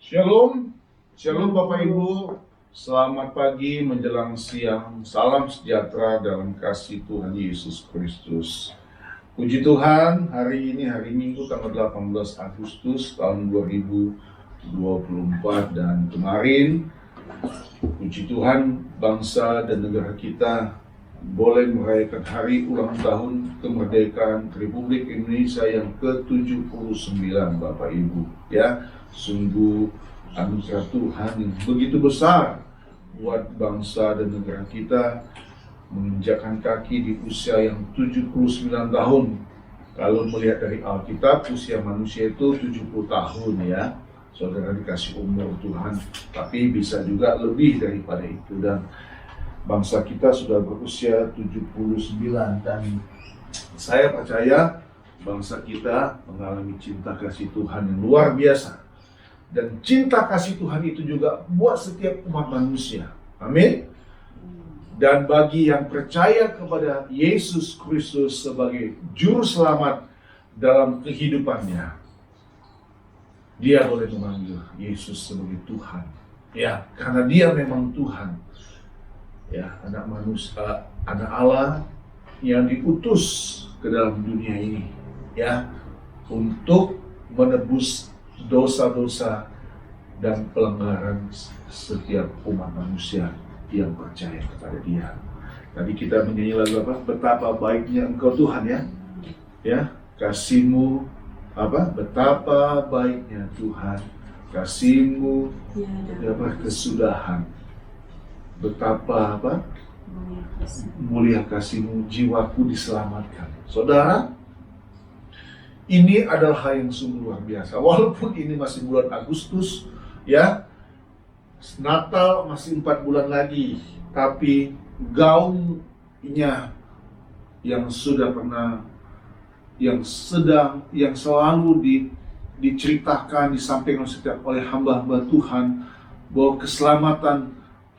Shalom, Shalom Bapak Ibu, selamat pagi menjelang siang, salam sejahtera dalam kasih Tuhan Yesus Kristus. Puji Tuhan, hari ini hari Minggu tanggal 18 Agustus tahun 2024 dan kemarin, puji Tuhan, bangsa dan negara kita boleh merayakan hari ulang tahun kemerdekaan Republik Indonesia yang ke-79 Bapak Ibu, ya. Sungguh anugerah Tuhan yang begitu besar buat bangsa dan negara kita menginjakkan kaki di usia yang 79 tahun. Kalau melihat dari Alkitab, usia manusia itu 70 tahun ya. Saudara dikasih umur Tuhan, tapi bisa juga lebih daripada itu. Dan bangsa kita sudah berusia 79 dan saya percaya bangsa kita mengalami cinta kasih Tuhan yang luar biasa. Dan cinta kasih Tuhan itu juga buat setiap umat manusia. Amin. Dan bagi yang percaya kepada Yesus Kristus sebagai juru selamat dalam kehidupannya, dia boleh memanggil Yesus sebagai Tuhan. Ya, karena dia memang Tuhan. Ya, anak manusia, anak Allah yang diutus ke dalam dunia ini, ya, untuk menebus dosa-dosa dan pelanggaran setiap umat manusia yang percaya kepada Dia. Tadi kita menyanyi lagu apa? Betapa baiknya Engkau Tuhan, ya. Ya, kasih-Mu apa? Betapa baiknya Tuhan, kasih-Mu kesudahan. Betapa apa? Mulia kasih-Mu, jiwaku diselamatkan. Saudara, ini adalah hal yang sungguh luar biasa. Walaupun ini masih bulan Agustus, ya, Natal masih 4 bulan lagi, tapi gaungnya yang sudah pernah, yang selalu diceritakan, disampaikan oleh hamba-hamba Tuhan, bahwa keselamatan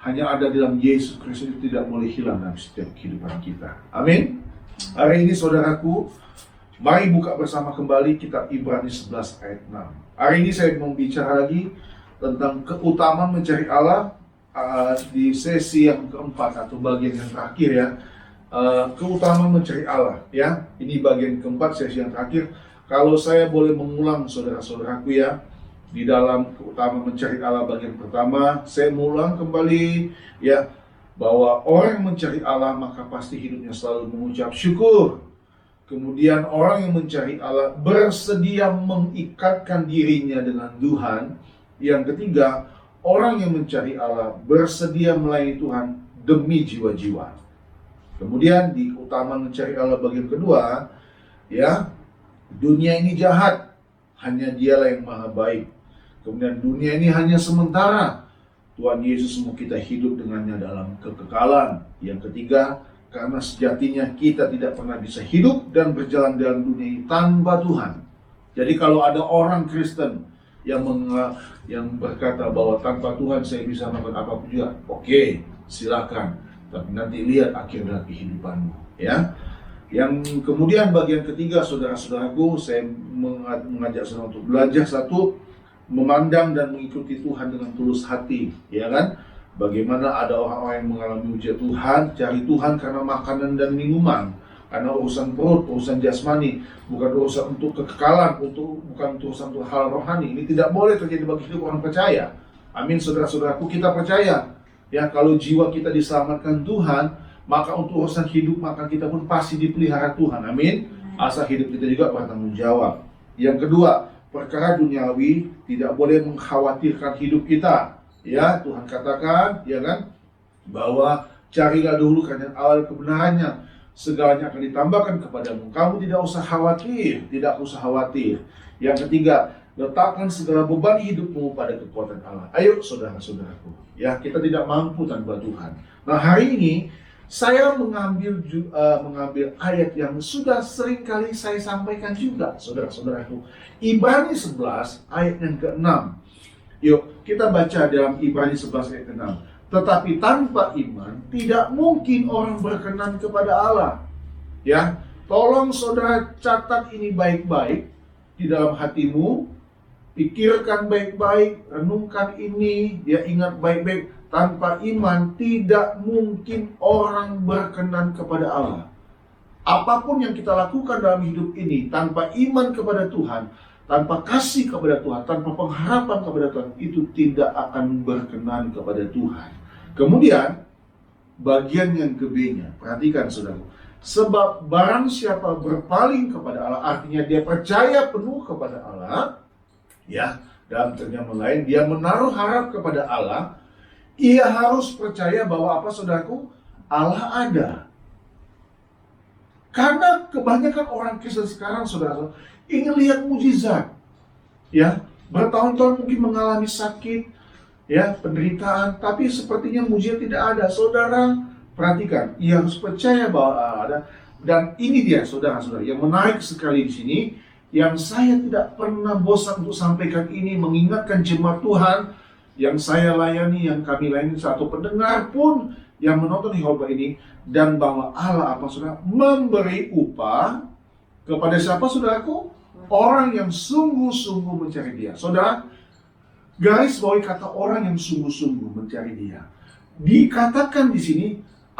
hanya ada dalam Yesus Kristus, itu tidak boleh hilang dalam setiap kehidupan kita. Amin. Hari ini saudaraku, mari buka bersama kembali kitab Ibrani 11 ayat 6. Hari ini saya mau bicara lagi tentang keutamaan mencari Allah di sesi yang keempat atau bagian yang terakhir, ya. Keutamaan mencari Allah, ya. Ini bagian keempat, sesi yang terakhir. Kalau saya boleh mengulang saudara-saudaraku, ya, di dalam keutamaan mencari Allah bagian pertama, saya mengulang kembali, ya, bahwa orang yang mencari Allah maka pasti hidupnya selalu mengucap syukur. Kemudian orang yang mencari Allah bersedia mengikatkan dirinya dengan Tuhan. Yang ketiga, orang yang mencari Allah bersedia melayani Tuhan demi jiwa-jiwa. Kemudian di keutamaan mencari Allah bagian kedua, ya, dunia ini jahat, hanya Dialah yang maha baik. Kemudian dunia ini hanya sementara, Tuhan Yesus mau kita hidup dengannya dalam kekekalan. Yang ketiga, karena sejatinya kita tidak pernah bisa hidup dan berjalan dalam dunia ini tanpa Tuhan. Jadi kalau ada orang Kristen yang berkata bahwa tanpa Tuhan saya bisa melakukan apapun juga, oke, silakan. Tapi nanti lihat akhir dari kehidupanmu, ya. Yang kemudian bagian ketiga, saudara-saudaraku, saya mengajak saudara untuk belajar satu, memandang dan mengikuti Tuhan dengan tulus hati, ya kan? Bagaimana ada orang-orang yang mengalami ujian Tuhan, cari Tuhan karena makanan dan minuman, karena urusan perut, urusan jasmani, bukan urusan untuk kekekalan, bukan urusan untuk hal rohani. Ini tidak boleh terjadi bagi hidup orang percaya. Amin, saudara-saudaraku, kita percaya, ya, kalau jiwa kita diselamatkan Tuhan, maka untuk urusan hidup maka kita pun pasti dipelihara Tuhan. Amin. Asal hidup kita juga bertanggung jawab. Yang kedua, perkara duniawi tidak boleh mengkhawatirkan hidup kita. Ya, Tuhan katakan, ya kan, bahwa carilah dulu kerajaan Allah dan kebenarannya, segalanya akan ditambahkan kepadamu. Kamu tidak usah khawatir, tidak usah khawatir. Yang ketiga, letakkan segala beban hidupmu pada kekuatan Allah. Ayo saudara-saudaraku, ya, kita tidak mampu tanpa Tuhan. Nah, hari ini saya mengambil ayat yang sudah sering kali saya sampaikan juga, saudara-saudaraku. Ibrani 11 ayat yang ke-6. Yuk, kita baca dalam Ibrani 11 ayat ke-6. Tetapi tanpa iman tidak mungkin orang berkenan kepada Allah. Ya, tolong saudara catat ini baik-baik di dalam hatimu. pikirkan baik-baik, renungkan ini, dia ingat baik-baik. Tanpa iman tidak mungkin orang berkenan kepada Allah. Apapun yang kita lakukan dalam hidup ini, tanpa iman kepada Tuhan, tanpa kasih kepada Tuhan, tanpa pengharapan kepada Tuhan, itu tidak akan berkenan kepada Tuhan. Kemudian, bagian yang B-nya, perhatikan saudara. Sebab barang siapa berpaling kepada Allah, artinya dia percaya penuh kepada Allah, ya, dalam terjemahan lain, dia menaruh harap kepada Allah, ia harus percaya bahwa apa saudaraku? Allah ada. Karena kebanyakan orang Kristen sekarang, saudara, ingin lihat mujizat, ya, bertahun-tahun mungkin mengalami sakit, ya, penderitaan, tapi sepertinya mujizat tidak ada. Saudara, perhatikan, ia harus percaya bahwa Allah ada. Dan ini dia, saudara-saudara, yang menarik sekali di sini, yang saya tidak pernah bosan untuk sampaikan ini, mengingatkan jemaat Tuhan yang saya layani, yang kami layani, satu pendengar pun yang menonton khotbah ini, dan bahwa Allah apa saudara? Memberi upah kepada siapa saudaraku? Orang yang sungguh-sungguh mencari Dia. Saudara, garis bawahi kata orang yang sungguh-sungguh mencari Dia. Dikatakan di sini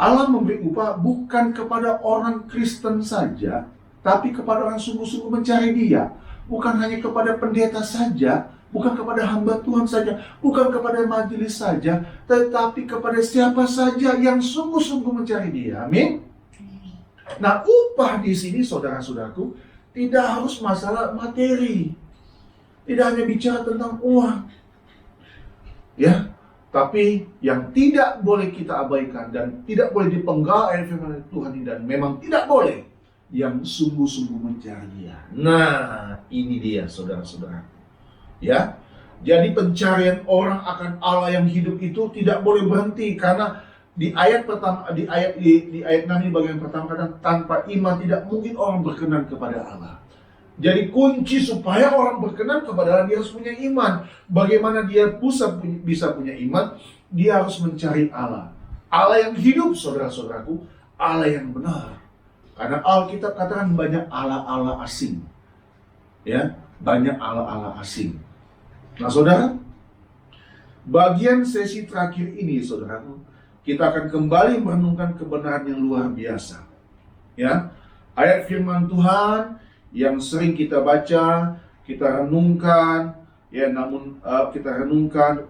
Allah memberi upah bukan kepada orang Kristen saja, tapi kepada orang yang sungguh-sungguh mencari Dia. Bukan hanya kepada pendeta saja, bukan kepada hamba Tuhan saja, bukan kepada majelis saja, tetapi kepada siapa saja yang sungguh-sungguh mencari Dia. Amin. Nah, upah di sini saudara-saudaraku tidak harus masalah materi. Tidak hanya bicara tentang uang. Ya, tapi yang tidak boleh kita abaikan dan tidak boleh dipenggal oleh firman Tuhan ini, dan memang tidak boleh, yang sungguh-sungguh mencari Dia. Nah, ini dia saudara-saudara. Ya, jadi pencarian orang akan Allah yang hidup itu tidak boleh berhenti, karena di ayat pertama, di ayat 6 ini bagian pertama kata, tanpa iman tidak mungkin orang berkenan kepada Allah. Jadi kunci supaya orang berkenan kepada Allah, dia harus punya iman. Bagaimana dia bisa punya iman? Dia harus mencari Allah. Allah yang hidup, saudara-saudaraku, Allah yang benar. Karena Alkitab katakan banyak Allah-Allah asing. Ya, banyak Allah-Allah asing. Nah, saudara, bagian sesi terakhir ini, saudara, kita akan kembali merenungkan kebenaran yang luar biasa. Ya, ayat firman Tuhan yang sering kita baca, kita renungkan, ya, namun kita renungkan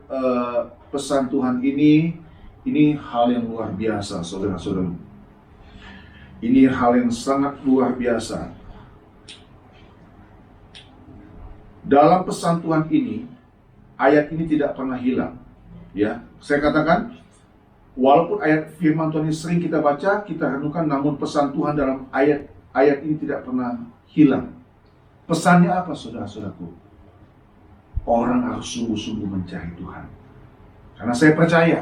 pesan Tuhan ini hal yang luar biasa, saudara-saudara. Ini hal yang sangat luar biasa. Dalam pesan Tuhan ini, ayat ini tidak pernah hilang. Ya, saya katakan, walaupun ayat firman Tuhan ini sering kita baca, kita renungkan, namun pesan Tuhan dalam ayat ini tidak pernah hilang. Pesannya apa, saudara-saudaraku? Orang harus sungguh-sungguh mencari Tuhan. Karena saya percaya,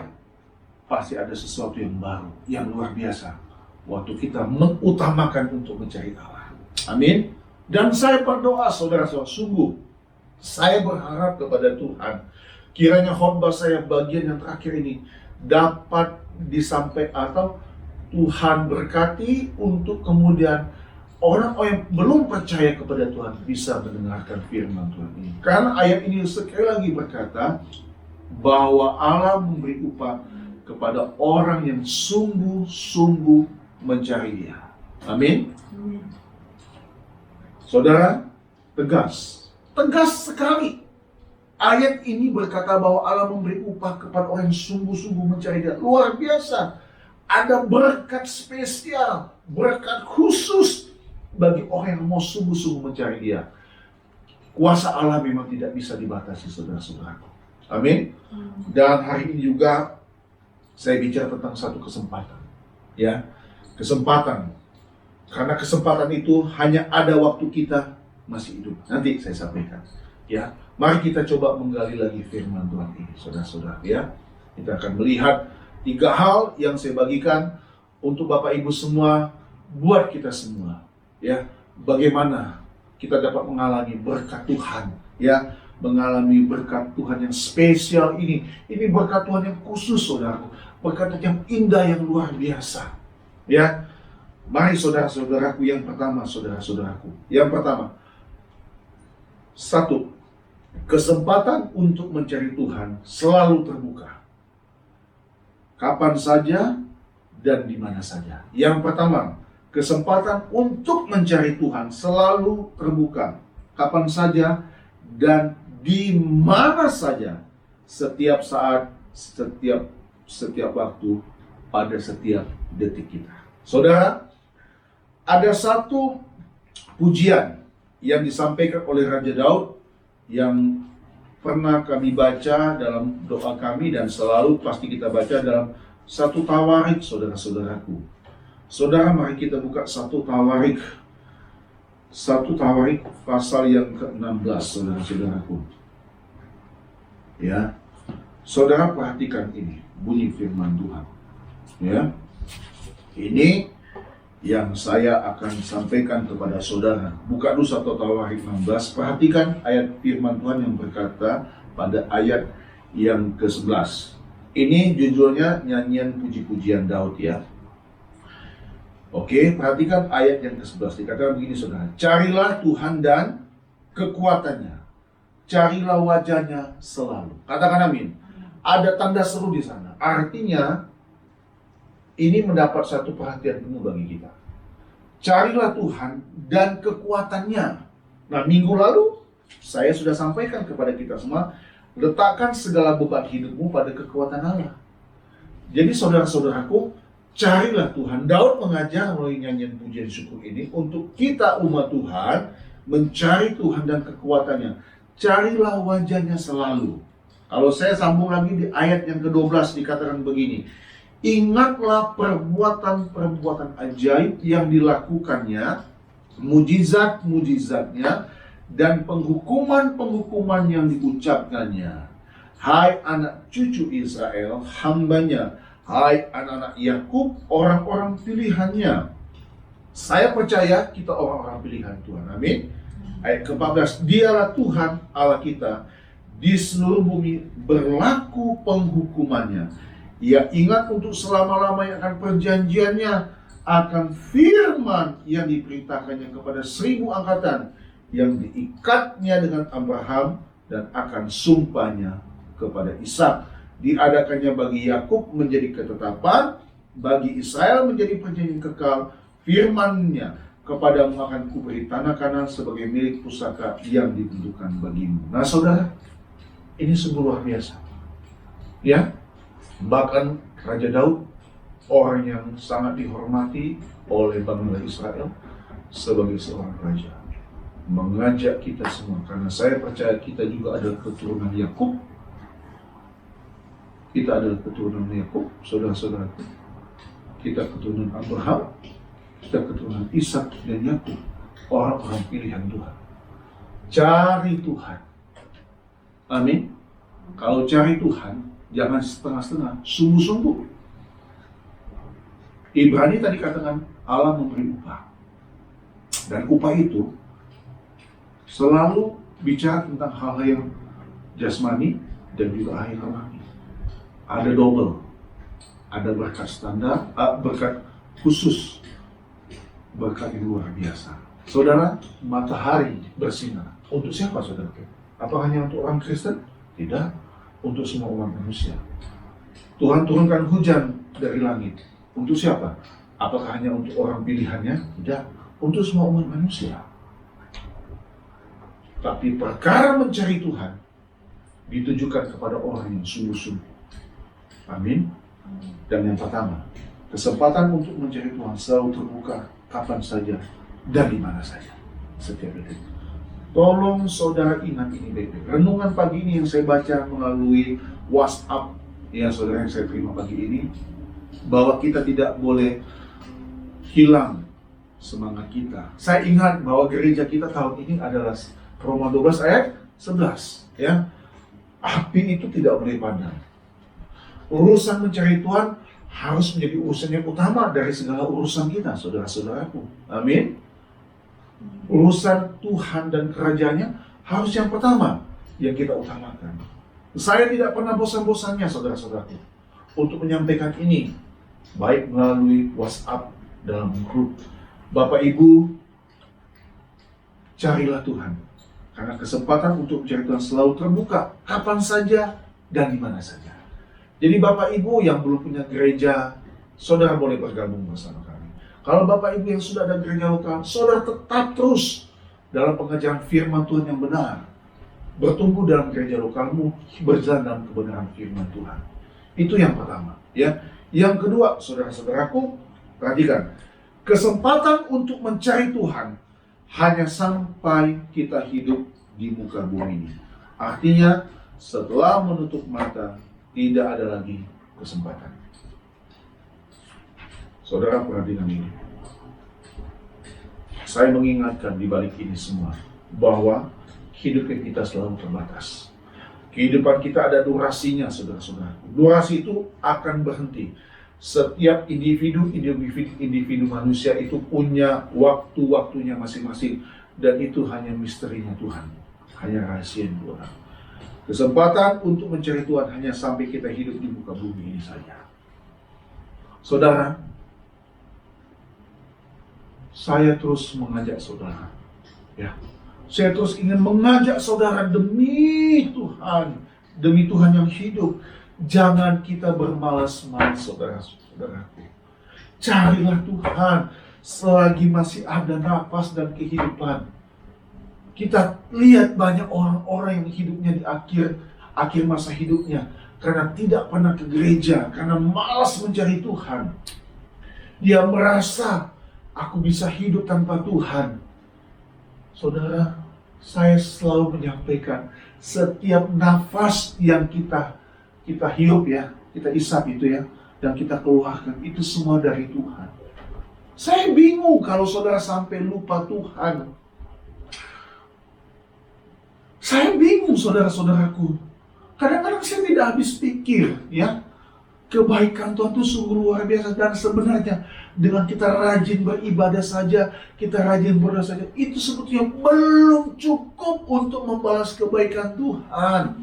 pasti ada sesuatu yang baru, yang luar biasa, waktu kita mengutamakan untuk mencari Allah. Amin. Dan saya berdoa, saudara-saudara, sungguh saya berharap kepada Tuhan, kiranya khotbah saya bagian yang terakhir ini dapat disampaikan, atau Tuhan berkati untuk kemudian orang-orang yang belum percaya kepada Tuhan bisa mendengarkan firman Tuhan ini. Karena ayat ini sekali lagi berkata bahwa Allah memberi upah kepada orang yang sungguh-sungguh mencari Dia. Amin. Saudara, tegas sekali. Ayat ini berkata bahwa Allah memberi upah kepada orang yang sungguh-sungguh mencari Dia. Luar biasa. Ada berkat spesial, berkat khusus bagi orang yang mau sungguh-sungguh mencari Dia. Kuasa Allah memang tidak bisa dibatasi, saudara-saudaraku. Amin. Dan hari ini juga saya bicara tentang satu kesempatan. Ya, kesempatan. Karena kesempatan itu hanya ada waktu kita masih hidup. Nanti saya sampaikan. Ya, mari kita coba menggali lagi firman Tuhan ini, saudara-saudara. Ya, kita akan melihat 3 hal yang saya bagikan untuk Bapak Ibu semua, buat kita semua. Ya, bagaimana kita dapat mengalami berkat Tuhan. Ya, mengalami berkat Tuhan yang spesial ini. Ini berkat Tuhan yang khusus, saudaraku. Berkat yang indah, yang luar biasa. Ya, mari saudara-saudaraku, yang pertama, saudara-saudaraku. Yang pertama, 1, Kesempatan untuk mencari Tuhan selalu terbuka. Kapan saja dan di mana saja. Yang pertama, kesempatan untuk mencari Tuhan selalu terbuka. Kapan saja dan di mana saja. Setiap saat, setiap waktu, pada setiap detik kita. Saudara, ada satu pujian yang disampaikan oleh Raja Daud yang pernah kami baca dalam doa kami dan selalu pasti kita baca dalam satu Tawarik, saudara-saudaraku. Saudara, mari kita buka satu Tawarik. Satu Tawarik pasal yang ke-16, saudara-saudaraku. Ya. Saudara perhatikan ini, bunyi firman Tuhan. Ya. Ini yang saya akan sampaikan kepada saudara. Buka dulu satu Tawarik 16, perhatikan ayat firman Tuhan yang berkata pada ayat yang ke-11. Ini judulnya nyanyian puji-pujian Daud ya. Oke, perhatikan ayat yang ke-11. Dikatakan begini saudara, carilah Tuhan dan kekuatannya, carilah wajahnya selalu. Katakan amin. Ada tanda seru di sana. Artinya ini mendapat satu perhatian penuh bagi kita. Carilah Tuhan dan kekuatannya. Nah, minggu lalu saya sudah sampaikan kepada kita semua, letakkan segala beban hidupmu pada kekuatan Allah. Jadi saudara-saudaraku, carilah Tuhan. Daud mengajar melalui nyanyian pujian syukur ini untuk kita umat Tuhan mencari Tuhan dan kekuatannya. Carilah wajahnya selalu. Kalau saya sambung lagi di ayat yang ke-12 dikatakan begini, ingatlah perbuatan-perbuatan ajaib yang dilakukannya, mujizat-mujizatnya, dan penghukuman-penghukuman yang diucapkannya. Hai anak cucu Israel, hambanya, hai anak-anak Yakub, orang-orang pilihannya. Saya percaya kita orang-orang pilihan Tuhan, amin. Ayat ke-14, dialah Tuhan Allah kita, di seluruh bumi berlaku penghukumannya. Ia ingat untuk selama-lamanya akan perjanjiannya, akan firman yang diperintahkannya kepada 1000 angkatan, yang diikatnya dengan Abraham, dan akan sumpahnya kepada Ishak. Diadakannya bagi Yakub menjadi ketetapan, bagi Israel menjadi perjanjian kekal. Firman-Nya, kepadamu akan kuberi tanah Kanaan sebagai milik pusaka yang ditentukan bagimu. Nah saudara, ini sungguh luar biasa. Ya, bahkan Raja Daud, orang yang sangat dihormati oleh bangsa Israel sebagai seorang raja, mengajak kita semua, karena saya percaya kita juga adalah keturunan Yakub. Kita adalah keturunan Yakub, saudara-saudara. Kita keturunan Abraham, kita keturunan Ishak dan Yakub, orang-orang pilihan Tuhan. Cari Tuhan. Amin. Kalau cari Tuhan, jangan setengah-setengah, sungguh-sungguh. Ibrani tadi katakan Allah memberi upah. Dan upah itu selalu bicara tentang hal-hal yang jasmani dan juga hal yang rohani. Ada double, ada berkat standar, berkat khusus, berkat yang luar biasa. Saudara, matahari bersinar. Untuk siapa saudara? Apa hanya untuk orang Kristen? Tidak, untuk semua umat manusia. Tuhan turunkan hujan dari langit. Untuk siapa? Apakah hanya untuk orang pilihannya? Tidak, untuk semua umat manusia. Tapi perkara mencari Tuhan ditujukan kepada orang yang sungguh-sungguh. Amin. Dan yang pertama, kesempatan untuk mencari Tuhan selalu terbuka kapan saja dan di mana saja, setiap detik. Tolong saudara ingat ini baik-baik. Renungan pagi ini yang saya baca melalui WhatsApp, ya saudara, yang saya terima pagi ini, bahwa kita tidak boleh hilang semangat kita. Saya ingat bahwa gereja kita tahun ini adalah Roma 12 ayat 11, ya. Api itu tidak boleh padam. Urusan mencari Tuhan harus menjadi urusan yang utama dari segala urusan kita, saudara-saudaraku. Amin. Urusan Tuhan dan kerajaannya harus yang pertama yang kita utamakan. Saya tidak pernah bosan-bosannya, saudara-saudaraku, untuk menyampaikan ini, baik melalui WhatsApp dalam grup. Bapak Ibu, carilah Tuhan. Karena kesempatan untuk mencari Tuhan selalu terbuka, kapan saja dan di mana saja. Jadi Bapak Ibu yang belum punya gereja, saudara boleh bergabung bersama kami. Kalau Bapak Ibu yang sudah ada gereja lokal, saudara tetap terus dalam pengajaran firman Tuhan yang benar. Bertumbuh dalam gereja lokalmu, berjalan dalam kebenaran firman Tuhan. Itu yang pertama. Ya. Yang kedua, saudara-saudaraku, perhatikan. Kesempatan untuk mencari Tuhan hanya sampai kita hidup di muka bumi ini. Artinya, setelah menutup mata, tidak ada lagi kesempatan. Saudara perhatikan ini. Saya mengingatkan di balik ini semua, bahwa hidup kita selalu terbatas. Kehidupan kita ada durasinya, saudara-saudara. Durasi itu akan berhenti. Setiap individu manusia itu punya waktu-waktunya masing-masing. Dan itu hanya misterinya Tuhan. Hanya rahasia Tuhan. Kesempatan untuk mencari Tuhan hanya sampai kita hidup di muka bumi ini saja. Saudara, saya terus mengajak saudara. Ya, saya terus ingin mengajak saudara demi Tuhan yang hidup. Jangan kita bermalas-malas, saudara-saudaraku. Carilah Tuhan selagi masih ada nafas dan kehidupan. Kita lihat banyak orang-orang yang hidupnya di akhir masa hidupnya karena tidak pernah ke gereja, karena malas mencari Tuhan. Dia merasa, aku bisa hidup tanpa Tuhan. Saudara, saya selalu menyampaikan, setiap nafas yang kita hirup ya, kita isap itu ya, dan kita keluarkan, itu semua dari Tuhan. Saya bingung kalau saudara sampai lupa Tuhan. Saya bingung, saudara-saudaraku. Kadang-kadang saya tidak habis pikir, ya. Kebaikan Tuhan itu sungguh luar biasa. Dan sebenarnya dengan kita rajin beribadah saja, kita rajin berdoa saja, itu sebetulnya belum cukup untuk membalas kebaikan Tuhan.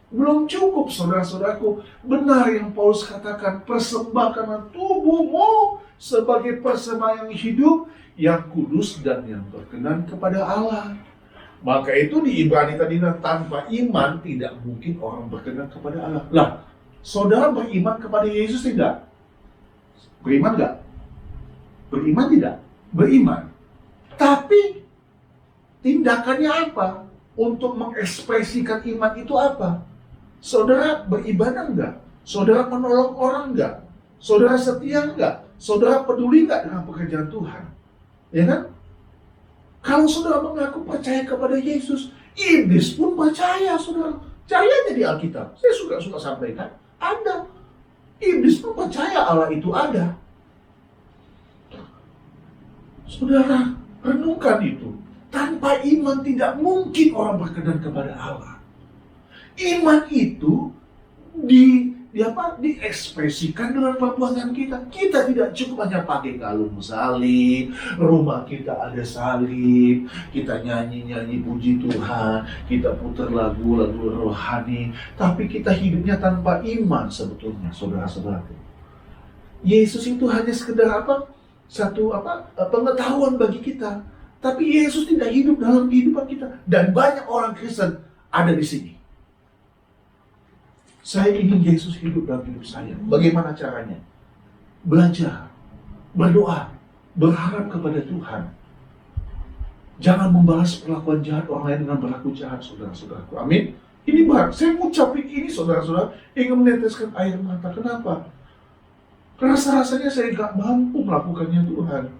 Belum cukup, saudara-saudaraku. Benar yang Paulus katakan, persembahkanlah tubuhmu sebagai persembahan yang hidup, yang kudus dan yang berkenan kepada Allah. Maka itu di Ibrani tadi, tanpa iman tidak mungkin orang berkenan kepada Allah. Lah, saudara beriman kepada Yesus tidak? Beriman enggak? Beriman tidak? Beriman. Tapi tindakannya apa? Untuk mengekspresikan iman itu apa? Saudara beribadah enggak? Saudara menolong orang enggak? Saudara setia enggak? Saudara peduli enggak dengan pekerjaan Tuhan? Ya kan? Kalau saudara mengaku percaya kepada Yesus, iblis pun percaya, saudara. Cari aja di Alkitab. Saya suka sampaikan. Ada. Iblis pun percaya Allah itu ada. Saudara, renungkan itu. Tanpa iman tidak mungkin orang berkenan kepada Allah. Iman itu diekspresikan dengan perbuatan kita. Kita tidak cukup hanya pakai kalung salib, rumah kita ada salib, kita nyanyi-nyanyi puji Tuhan, kita putar lagu-lagu rohani, tapi kita hidupnya tanpa iman sebetulnya, saudara-saudaraku. Yesus itu hanya sekedar pengetahuan bagi kita, tapi Yesus tidak hidup dalam kehidupan kita. Dan banyak orang Kristen ada di sini. Saya ingin Yesus hidup dalam hidup saya. Bagaimana caranya? Belajar, berdoa, berharap kepada Tuhan. Jangan membalas perlakuan jahat orang lain dengan berlaku jahat, saudara-saudaraku. Amin. Ini berat. Saya mengucapkan ini, saudara-saudara, ingin meneteskan air mata. Kenapa? Rasa-rasanya saya gak mampu melakukannya Tuhan.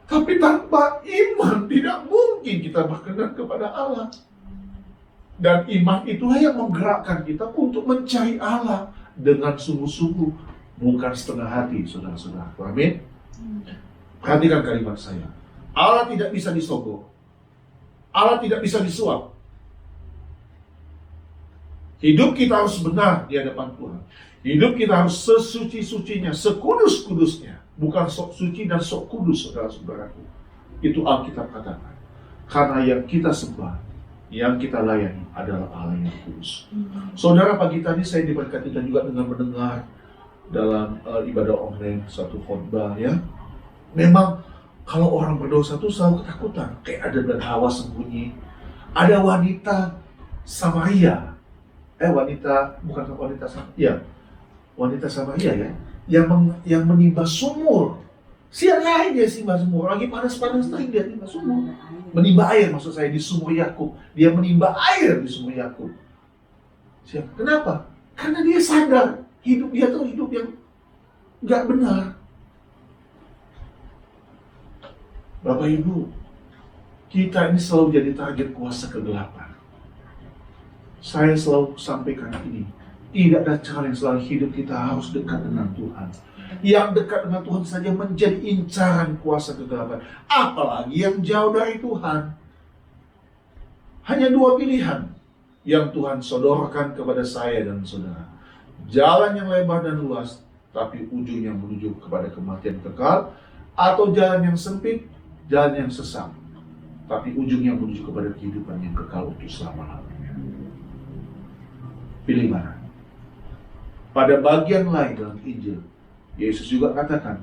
Tapi tanpa iman tidak mungkin kita berkenan kepada Allah. Dan iman itulah yang menggerakkan kita untuk mencari Allah dengan sungguh-sungguh, bukan setengah hati, saudara-saudara. Amin. Perhatikan kalimat saya. Allah tidak bisa disogok. Allah tidak bisa disuap. Hidup kita harus benar di hadapan Tuhan. Hidup kita harus sesuci-sucinya, sekudus-kudusnya. Bukan sok suci dan sok kudus, saudara-saudaraku. Itu Alkitab katakan. Karena yang kita sembah, yang kita layani adalah Allah yang kudus. Saudara, pagi tadi saya diberkati juga dengan mendengar dalam ibadah online satu khotbah ya. Memang kalau orang berdosa itu selalu ketakutan, kayak ada dan Hawa sembunyi. Ada wanita Samaria, wanita Samaria ya, yang menimba sumur. Siang hari dia simba sumur, lagi panas-panas terik dia timba sumur. Menimba air, maksud saya, di sumur Yakub. Dia menimba air di sumur Yakub. Kenapa? Karena dia sadar hidup dia tuh hidup yang nggak benar. Bapak Ibu, kita ini selalu jadi target kuasa kegelapan. Saya selalu sampaikan ini, tidak ada cara yang selalu hidup kita harus dekat dengan Tuhan. Yang dekat dengan Tuhan saja menjadi incaran kuasa kegelapan, apalagi yang jauh dari Tuhan. Hanya dua pilihan yang Tuhan sodorkan kepada saya dan saudara. Jalan yang lebar dan luas, tapi ujungnya menuju kepada kematian kekal, atau jalan yang sempit, jalan yang sesat, tapi ujungnya menuju kepada kehidupan yang kekal untuk selama-lamanya. Pilih mana? Pada bagian lain dalam Injil, Yesus juga katakan,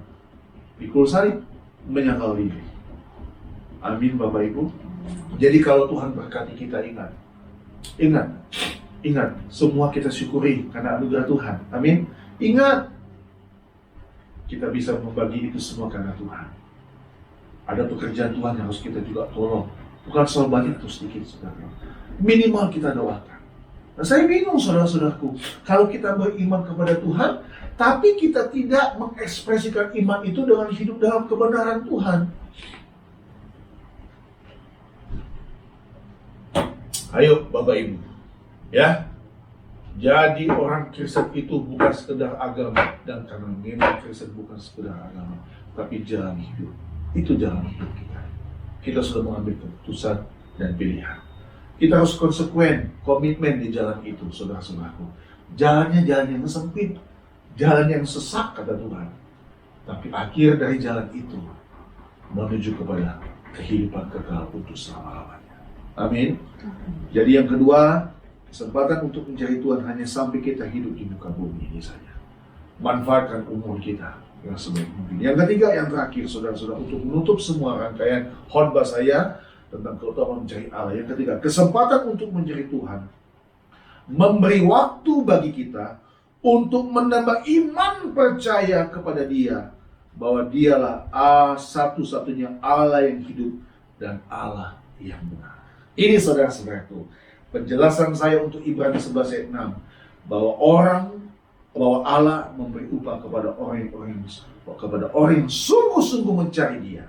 pikul salib, menyangkal diri. Amin Bapak Ibu. Jadi kalau Tuhan berkati kita, ingat, semua kita syukuri karena anugerah Tuhan. Amin. Ingat, kita bisa membagi itu semua karena Tuhan. Ada pekerjaan Tuhan yang harus kita juga tolong. Bukan soal banyak atau sedikit, saudara. Minimal kita doakan. Nah, saya bingung saudara-saudaraku, kalau kita beriman kepada Tuhan, tapi kita tidak mengekspresikan iman itu dengan hidup dalam kebenaran Tuhan. Ayo Bapak Ibu, ya. Jadi orang Kristen itu bukan sekedar agama, dan karena memang Kristen bukan sekedar agama, tapi jalan hidup. Itu jalan hidup kita. Kita sudah mengambil keputusan dan pilihan. Kita harus konsekuen, komitmen di jalan itu, saudara-saudaraku. Jalannya jalan yang sempit, jalan yang sesak, kata Tuhan. Tapi akhir dari jalan itu menuju kepada kehidupan kekal untuk selama-lamanya. Amin. Jadi yang kedua, kesempatan untuk mencari Tuhan hanya sampai kita hidup di muka bumi ini saja. Manfaatkan umur kita yang sebaik mungkin. Yang ketiga, yang terakhir, saudara-saudara, untuk menutup semua rangkaian khotbah saya tentang keutamaan mencari Allah. Yang ketiga, kesempatan untuk mencari Tuhan memberi waktu bagi kita untuk menambah iman percaya kepada Dia, bahwa Dialah satu-satunya Allah yang hidup dan Allah yang benar. Ini saudara-saudaraku, penjelasan saya untuk Ibrani 11 ayat 6, bahwa Allah memberi upah kepada orang yang sungguh-sungguh mencari Dia.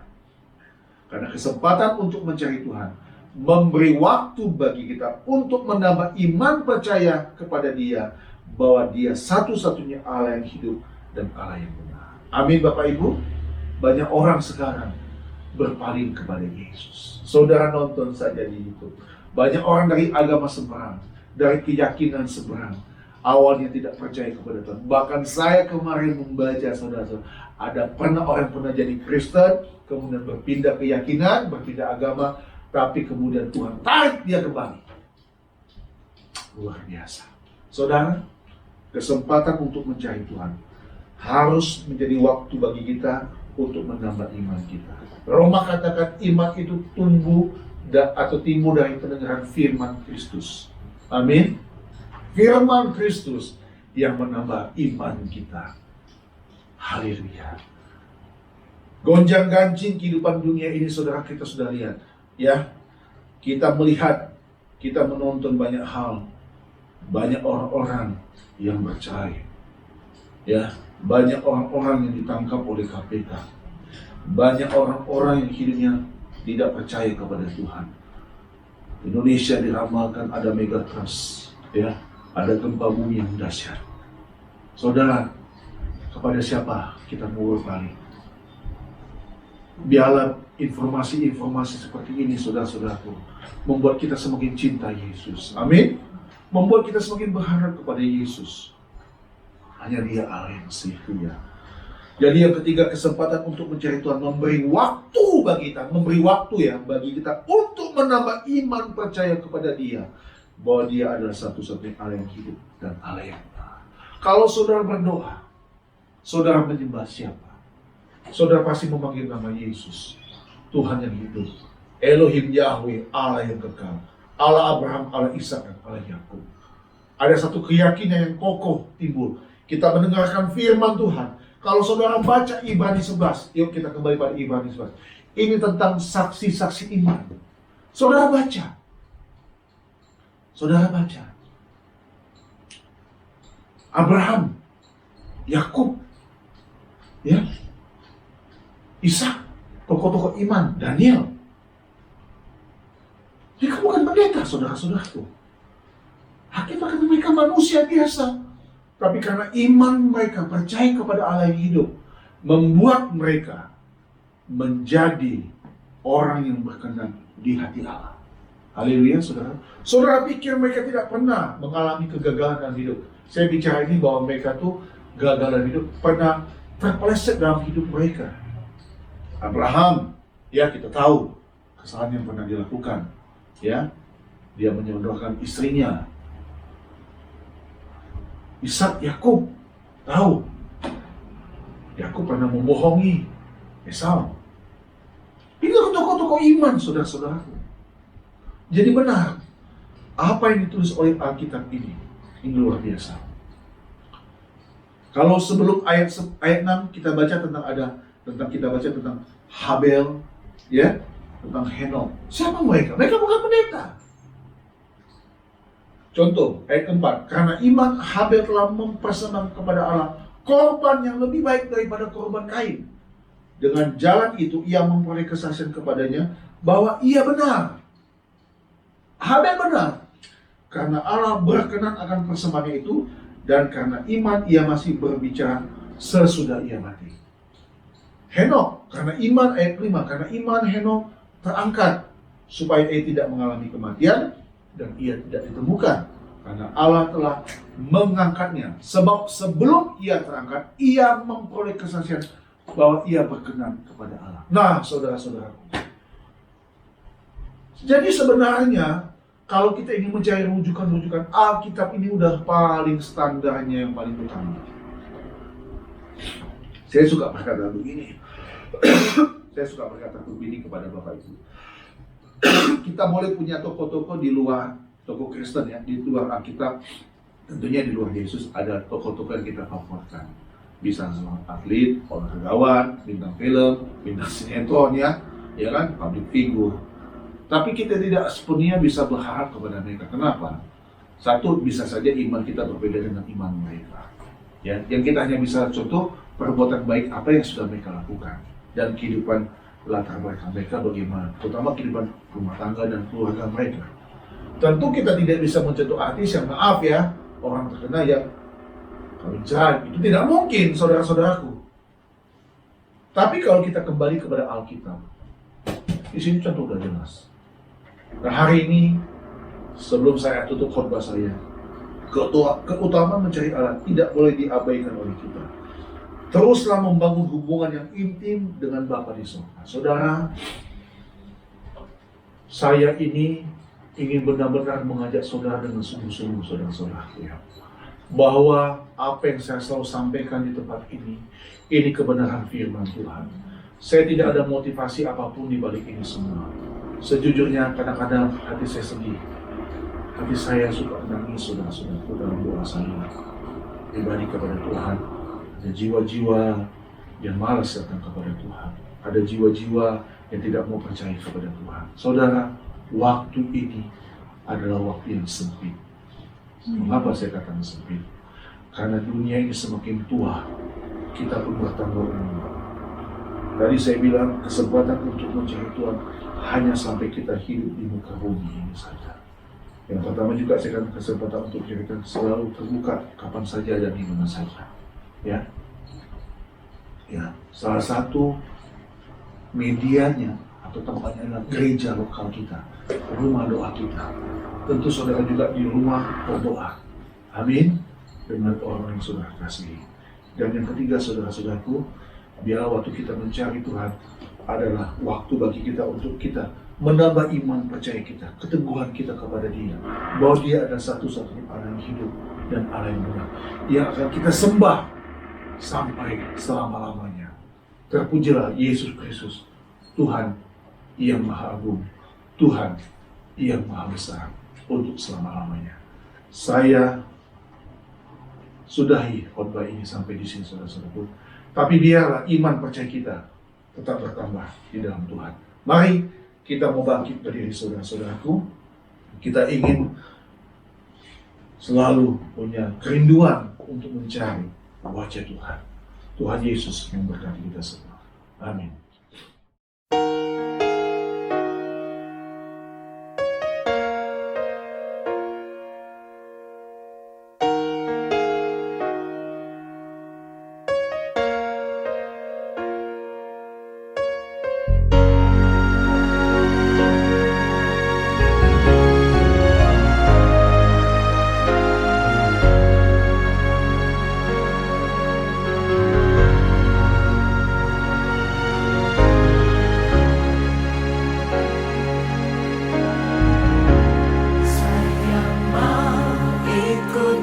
Karena kesempatan untuk mencari Tuhan memberi waktu bagi kita untuk menambah iman percaya kepada Dia, bahwa Dia satu-satunya Allah yang hidup dan Allah yang benar. Amin Bapak Ibu. Banyak orang sekarang berpaling kepada Yesus. Saudara nonton saja di YouTube. Banyak orang dari agama seberang, dari keyakinan seberang, awalnya tidak percaya kepada Tuhan. Bahkan saya kemarin membaca, saudara-saudara, ada orang pernah jadi Kristen, kemudian berpindah keyakinan, berpindah agama, tapi kemudian Tuhan tarik dia kembali. Luar biasa. Saudara, kesempatan untuk mencari Tuhan harus menjadi waktu bagi kita untuk menambah iman kita. Roma katakan iman itu tumbuh atau timbul dari pendengaran firman Kristus. Amin. Firman Kristus yang menambah iman kita. Haleluya. Gonjang-ganjing kehidupan dunia ini, saudara, kita sudah lihat. Ya, kita melihat, kita menonton banyak hal. Banyak orang-orang yang bercerai. Ya, banyak orang-orang yang ditangkap oleh KPK. Banyak orang-orang yang hidupnya tidak percaya kepada Tuhan. Indonesia diramalkan ada megatrust, ya, ada gempa bumi yang dahsyat. Saudara, kepada siapa kita mau berpaling? Biarlah informasi-informasi seperti ini, saudara-saudaraku, membuat kita semakin cinta Yesus. Amin. Membuat kita semakin berharap kepada Yesus. Hanya Dia Allah yang setia. Jadi yang ketiga, kesempatan untuk mencari Tuhan memberi waktu bagi kita, bagi kita untuk menambah iman percaya kepada Dia, bahwa Dia adalah satu-satunya Allah yang hidup dan Allah yang benar. Kalau saudara berdoa, saudara menyembah siapa? Saudara pasti memanggil nama Yesus, Tuhan yang hidup, Elohim Yahweh, Allah yang kekal, Allah Abraham, Allah Ishak, dan Allah Yakub. Ada satu keyakinan yang kokoh timbul. Kita mendengarkan firman Tuhan. Kalau saudara baca Ibrani 11, yuk kita kembali pada Ibrani 11. Ini tentang saksi-saksi iman. Saudara baca. Saudara baca. Abraham, Yakub, ya, Ishak, tokoh-tokoh iman, Daniel. Mereka bukan pendeta, saudara-saudaraku. Hakikatnya mereka manusia biasa. Tapi karena iman mereka percaya kepada Allah yang hidup, membuat mereka menjadi orang yang berkenan di hati Allah. Haleluya, saudara. Saudara pikir mereka tidak pernah mengalami kegagalan dalam hidup. Saya bicara ini bahwa mereka tuh gagal dalam hidup, pernah terpeleset dalam hidup mereka. Abraham, ya kita tahu kesalahan yang pernah dilakukan. Ya, dia menyodorkan istrinya. Ishak, Yakub, tahu. Yakub pernah membohongi Esau. Ini tokoh-tokoh iman, saudara-saudaraku. Jadi benar, apa yang ditulis oleh Alkitab ini luar biasa. Kalau sebelum ayat 6 kita baca tentang Habel, ya, tentang Henok. Siapa mereka? Mereka bukan pendeta. Contoh, ayat keempat. Karena iman Habel telah mempersembahkan kepada Allah korban yang lebih baik daripada korban Kain. Dengan jalan itu ia memperoleh kesaksian kepadanya bahwa ia benar. Habel benar. Karena Allah berkenan akan persembahannya itu, dan karena iman ia masih berbicara sesudah ia mati. Henok, karena iman, ayat 5, karena iman Henok terangkat supaya ia tidak mengalami kematian dan ia tidak ditemukan karena Allah telah mengangkatnya. Sebab sebelum ia terangkat, ia memperoleh kesaksian bahwa ia berkenan kepada Allah. Nah, saudara-saudaraku, jadi sebenarnya kalau kita ingin mencari rujukan-rujukan, Alkitab ini udah paling standarnya, yang paling utama. Saya suka berkata begini. Saya suka berkata begini kepada Bapak Ibu. Kita boleh punya tokoh-tokoh di luar, tokoh Kristen ya, di luar Alkitab. Tentunya di luar Yesus ada tokoh-tokoh yang kita favoritkan. Bisa seorang atlet, olahragawan, bintang film, bintang sinetron ya kan, public figure. Tapi kita tidak sepenuhnya bisa berharap kepada mereka. Kenapa? Satu, bisa saja iman kita berbeda dengan iman mereka. Ya, yang kita hanya bisa contoh perbuatan baik apa yang sudah mereka lakukan dan kehidupan latar belakang mereka bagaimana, terutama kehidupan rumah tangga dan keluarga mereka. Tentu kita tidak bisa mencontoh artis yang maaf ya, orang terkenal yang kawin cerai, itu tidak mungkin, saudara-saudaraku. Tapi kalau kita kembali kepada Alkitab, di sini contoh udah jelas. Nah, hari ini sebelum saya tutup khotbah saya, keutamaan mencari Allah tidak boleh diabaikan oleh kita. Teruslah membangun hubungan yang intim dengan Bapa di surga. Saudara, saya ini ingin benar-benar mengajak saudara dengan sungguh-sungguh, saudara-saudara, ya, bahwa apa yang saya selalu sampaikan di tempat ini kebenaran firman Tuhan. Saya tidak ada motivasi apapun di balik ini semua. Sejujurnya kadang-kadang hati saya sedih. Hati saya suka menangis, saudara-saudaraku, dalam doa saya pribadi kepada Tuhan. Ada jiwa-jiwa yang malas datang kepada Tuhan. Ada jiwa-jiwa yang tidak mau percaya kepada Tuhan. Saudara, waktu ini adalah waktu yang sempit. Mengapa saya katakan sempit? Karena dunia ini semakin tua, kita pun bertambah umur. Tadi saya bilang kesempatan untuk mencari Tuhan hanya sampai kita hidup di muka bumi ini saja. Yang pertama juga saya katakan kesempatan untuk kita selalu terbuka kapan saja dan di mana saja. Ya, salah satu medianya atau tempatnya adalah gereja lokal kita, rumah doa kita. Tentu saudara juga di rumah berdoa. Amin. Dengan orang yang saudara kasihi. Dan yang ketiga, saudara-saudaraku, biarlah waktu kita mencari Tuhan adalah waktu bagi kita untuk kita menambah iman percaya kita, keteguhan kita kepada Dia, bahwa Dia adalah satu-satunya Allah yang hidup dan Allah yang benar, yang akan kita sembah sampai selama-lamanya. Terpujilah Yesus Kristus, Tuhan yang Maha Agung, Tuhan yang maha besar untuk selama-lamanya. Saya sudahi khotbah ini sampai di sini, saudara-saudaraku. Tapi biarlah iman percaya kita tetap bertambah di dalam Tuhan. Mari kita mau bangkit berdiri, saudara-saudaraku. Kita ingin selalu punya kerinduan untuk mencari wajah Tuhan. Tuhan Yesus memberkati kita semua. Amin. Saya mau ikut